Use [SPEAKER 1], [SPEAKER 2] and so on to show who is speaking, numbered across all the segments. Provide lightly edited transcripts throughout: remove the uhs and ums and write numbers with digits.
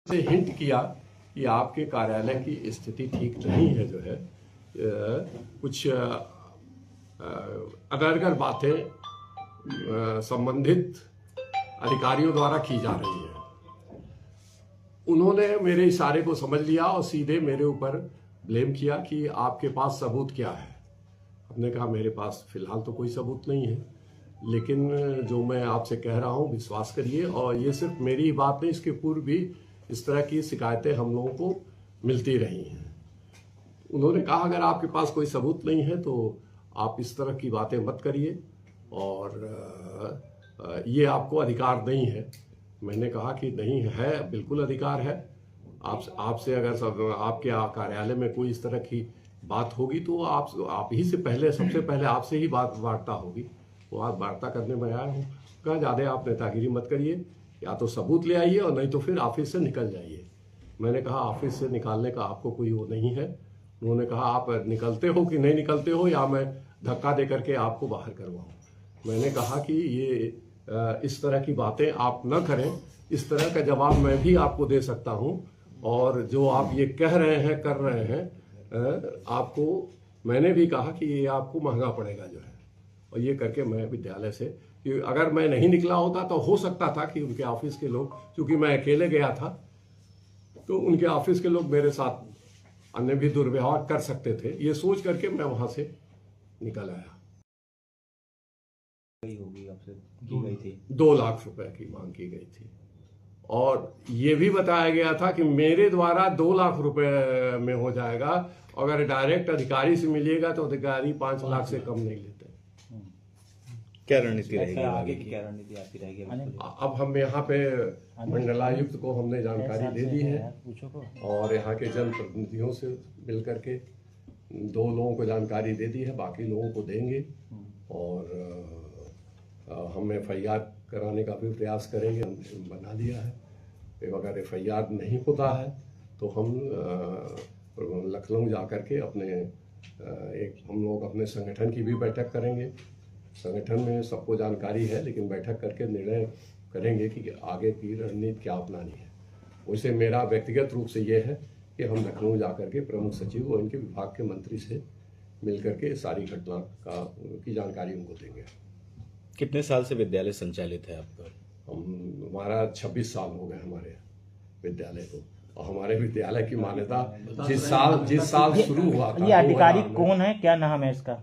[SPEAKER 1] से हिंट किया कि आपके कार्यालय की स्थिति ठीक नहीं है, जो है कुछ अनर्गल बातें संबंधित अधिकारियों द्वारा की जा रही है। उन्होंने मेरे इशारे को समझ लिया और सीधे मेरे ऊपर ब्लेम किया कि आपके पास सबूत क्या है। हमने कहा मेरे पास फिलहाल तो कोई सबूत नहीं है, लेकिन जो मैं आपसे कह रहा हूं विश्वास करिए। और ये सिर्फ मेरी ही बात नहीं, इसके पूर्व भी इस तरह की शिकायतें हम लोगों को मिलती रही हैं। उन्होंने कहा अगर आपके पास कोई सबूत नहीं है तो आप इस तरह की बातें मत करिए और ये आपको अधिकार नहीं है। मैंने कहा कि नहीं है, बिल्कुल अधिकार है। आपसे अगर आपके कार्यालय में कोई इस तरह की बात होगी तो आप ही से पहले, सबसे पहले आपसे ही वार्ता होगी। वो आप वार्ता करने में आया हूँ। कहा ज़्यादा आप नेतागिरी मत करिए, या तो सबूत ले आइए और नहीं तो फिर ऑफिस से निकल जाइए। मैंने कहा ऑफिस से निकालने का आपको कोई वो नहीं है। उन्होंने कहा आप निकलते हो कि नहीं निकलते हो, या मैं धक्का दे करके आपको बाहर करवाऊँ। मैंने कहा कि ये इस तरह की बातें आप न करें। इस तरह का जवाब मैं भी आपको दे सकता हूँ, और जो आप ये कह रहे हैं, कर रहे हैं, आपको मैंने भी कहा कि ये आपको महंगा पड़ेगा जो है। और ये करके मैं विद्यालय से, अगर मैं नहीं निकला होता तो हो सकता था कि उनके ऑफिस के लोग, क्योंकि मैं अकेले गया था, तो उनके ऑफिस के लोग मेरे साथ अन्य भी दुर्व्यवहार कर सकते थे। ये सोच करके मैं वहां से निकल आया।
[SPEAKER 2] होगी आपसे की गई थी
[SPEAKER 1] 2 लाख रुपए की मांग की गई थी, और ये भी बताया गया था कि मेरे द्वारा 2 लाख रुपए में हो जाएगा। अगर डायरेक्ट अधिकारी से मिलिएगा तो अधिकारी 5 लाख से कम नहीं लेते।
[SPEAKER 3] क्या रणनीति रहेगी
[SPEAKER 2] आगे की क्या रणनीति आपकी रहेगी?
[SPEAKER 1] अब हम यहाँ पे मंडलायुक्त को हमने जानकारी दे दी है, और यहाँ के जनप्रतिनिधियों से मिल करके 2 लोगों को जानकारी दे दी है, बाकी लोगों को देंगे। और हम FIR कराने का भी प्रयास करेंगे, हमने बना दिया है। अगर FIR नहीं होता है तो हम लखनऊ जा करके हम लोग अपने संगठन की भी बैठक करेंगे। संगठन में सबको जानकारी है, लेकिन बैठक करके निर्णय करेंगे कि आगे की रणनीति क्या अपनानी है। वैसे मेरा व्यक्तिगत रूप से ये है कि हम लखनऊ जा करके प्रमुख सचिव और इनके विभाग के मंत्री से मिल करके सारी घटना की जानकारी उनको देंगे।
[SPEAKER 3] कितने साल से विद्यालय संचालित है आपका?
[SPEAKER 1] हमारा 26 साल हो गए हमारे विद्यालय को, और हमारे विद्यालय की मान्यता जिस साल शुरू हुआ था।
[SPEAKER 4] ये अधिकारी कौन है, क्या नाम है इसका?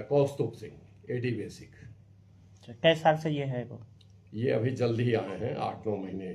[SPEAKER 1] कौस्तुभ सिंह, AD बेसिक।
[SPEAKER 4] कैसे साल से ये है वो?
[SPEAKER 1] ये अभी जल्दी ही आए हैं, 8-9 महीने